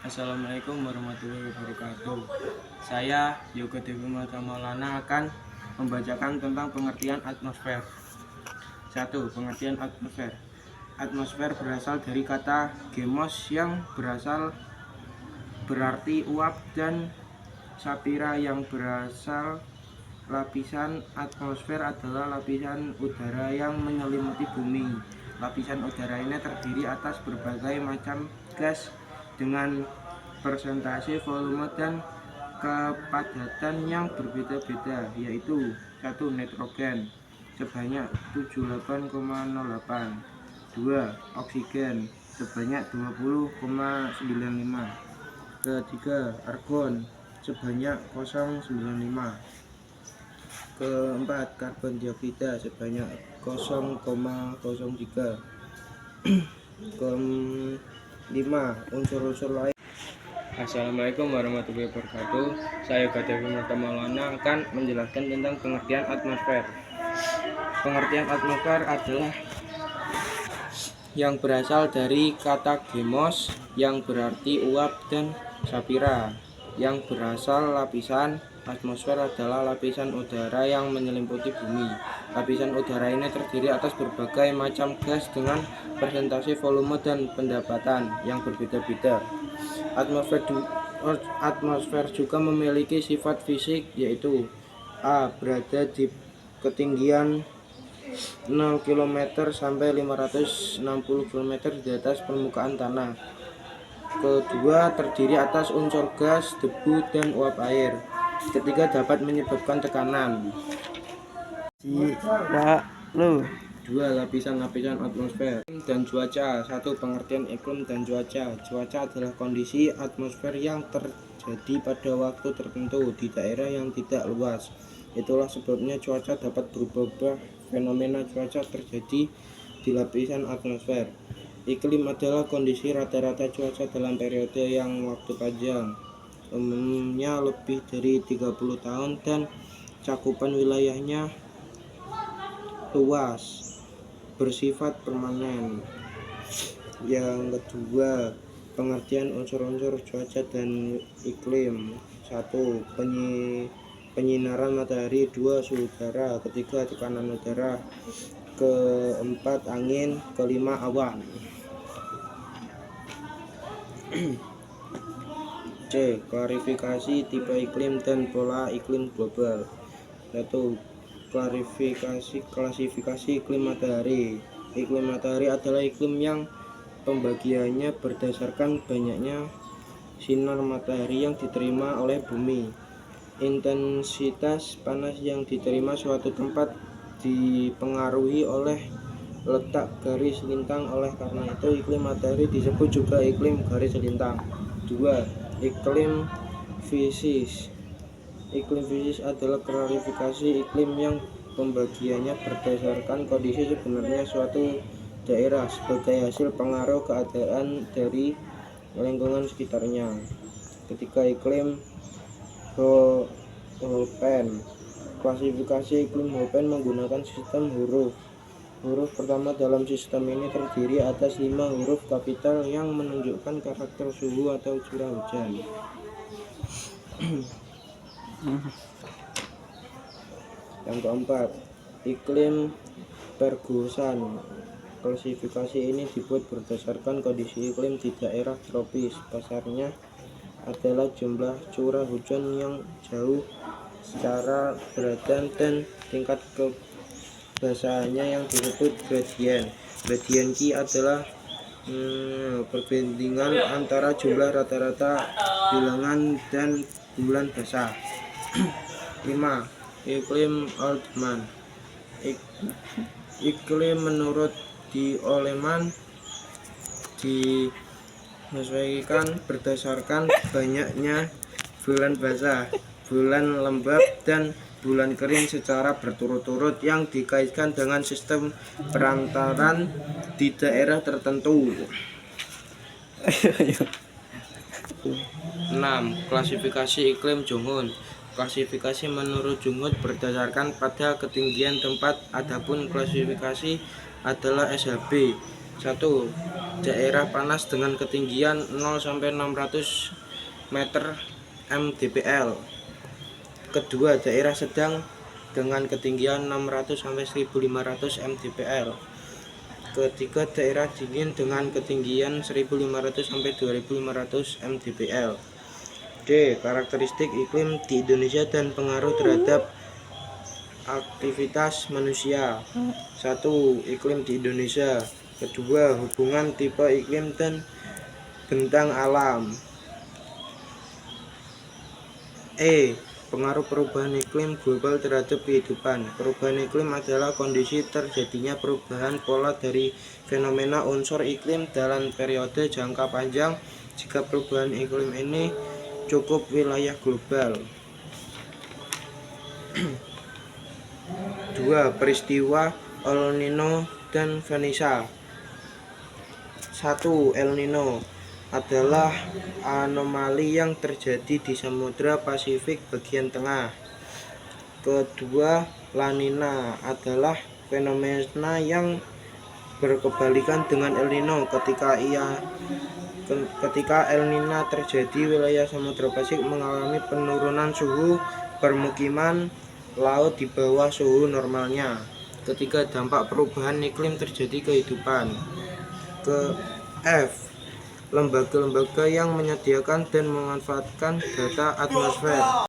Assalamualaikum warahmatullahi wabarakatuh. Saya Yoga Dewi Maulana akan membacakan tentang pengertian atmosfer. 1. Pengertian atmosfer. Atmosfer berasal dari kata gemos yang berarti uap dan sapira yang berasal. Lapisan atmosfer adalah lapisan udara yang menyelimuti bumi. Lapisan udara ini terdiri atas berbagai macam gas dengan persentase volume dan kepadatan yang berbeda-beda, yaitu 1. Nitrogen sebanyak 78,08, 2. Oksigen sebanyak 20,95, ketiga argon sebanyak 0,95, keempat karbon dioksida sebanyak 0,03, kelima unsur-unsur lain. Assalamualaikum warahmatullahi wabarakatuh. Saya Yoga Maulana akan menjelaskan tentang pengertian atmosfer. Pengertian atmosfer adalah yang berasal dari kata gemos yang berarti uap dan sapira yang berasal. Lapisan atmosfer adalah lapisan udara yang menyelimuti bumi. Lapisan udara ini terdiri atas berbagai macam gas dengan persentase volume dan pendapatan yang berbeda-beda. Atmosfer juga memiliki sifat fisik, yaitu A. Berada di ketinggian 0 km sampai 560 km di atas permukaan tanah. Kedua, terdiri atas unsur gas, debu, dan uap air. Ketiga, dapat menyebabkan tekanan. 2. Lapisan-lapisan atmosfer dan cuaca. 1. Pengertian iklim dan cuaca. Cuaca adalah kondisi atmosfer yang terjadi pada waktu tertentu di daerah yang tidak luas. Itulah sebabnya cuaca dapat berubah-ubah. Fenomena cuaca terjadi di lapisan atmosfer. Iklim adalah kondisi rata-rata cuaca dalam periode yang waktu panjang, umumnya lebih dari 30 tahun, dan cakupan wilayahnya luas, bersifat permanen. Yang kedua, pengertian unsur-unsur cuaca dan iklim. 1. Penyinaran matahari. 2. Suhu udara. Ketiga, tekanan udara. Keempat, angin. Kelima, awan. C. Klarifikasi tipe iklim dan pola iklim global. 1. Klasifikasi iklim matahari. Iklim matahari adalah iklim yang pembagiannya berdasarkan banyaknya sinar matahari yang diterima oleh bumi. Intensitas panas yang diterima suatu tempat dipengaruhi oleh letak garis lintang. Oleh karena itu, iklim matahari disebut juga iklim garis lintang. 2. Iklim fisis. Iklim fisis adalah klasifikasi iklim yang pembagiannya berdasarkan kondisi sebenarnya suatu daerah sebagai hasil pengaruh keadaan dari lingkungan sekitarnya. Ketiga, iklim Köppen. Klasifikasi iklim Köppen menggunakan sistem huruf. Huruf pertama dalam sistem ini terdiri atas 5 huruf kapital yang menunjukkan karakter suhu atau curah hujan. Yang keempat, iklim Ferguson. Klasifikasi ini dibuat berdasarkan kondisi iklim di daerah tropis. Dasarnya adalah jumlah curah hujan yang jauh secara beragam dan tingkat kebasahannya yang disebut gradien. Gradien Q adalah perbandingan antara jumlah rata-rata bilangan dan bulan basah. 5. Iklim Altman. Iklim menurut Oleman disesuaikan berdasarkan banyaknya bulan basah, bulan lembab, dan bulan kering secara berturut-turut yang dikaitkan dengan sistem perantaran di daerah tertentu. 6. Klasifikasi iklim Junghun. Klasifikasi menurut Junghun berdasarkan pada ketinggian tempat, adapun klasifikasi adalah SHB. 1. Daerah panas dengan ketinggian 0 sampai 600 meter mdpl. Kedua, daerah sedang dengan ketinggian 600 sampai 1500 mdpl. Ketiga, daerah dingin dengan ketinggian 1500 sampai 2500 mdpl. D. Karakteristik iklim di Indonesia dan pengaruh terhadap aktivitas manusia. 1. Iklim di Indonesia. Kedua, hubungan tipe iklim dan bentang alam. Pengaruh perubahan iklim global terhadap kehidupan. Perubahan iklim adalah kondisi terjadinya perubahan pola dari fenomena unsur iklim dalam periode jangka panjang jika perubahan iklim ini cukup wilayah global. 2. Peristiwa El Nino dan Vanessa. 1. El Nino adalah anomali yang terjadi di Samudra Pasifik bagian tengah. Kedua, La Nina adalah fenomena yang berkebalikan dengan El Nino. Ketika El Nino terjadi, wilayah Samudra Pasifik mengalami penurunan suhu permukiman laut di bawah suhu normalnya. Ketiga, dampak perubahan iklim terjadi kehidupan. F. Lembaga-lembaga yang menyediakan dan memanfaatkan data atmosfer.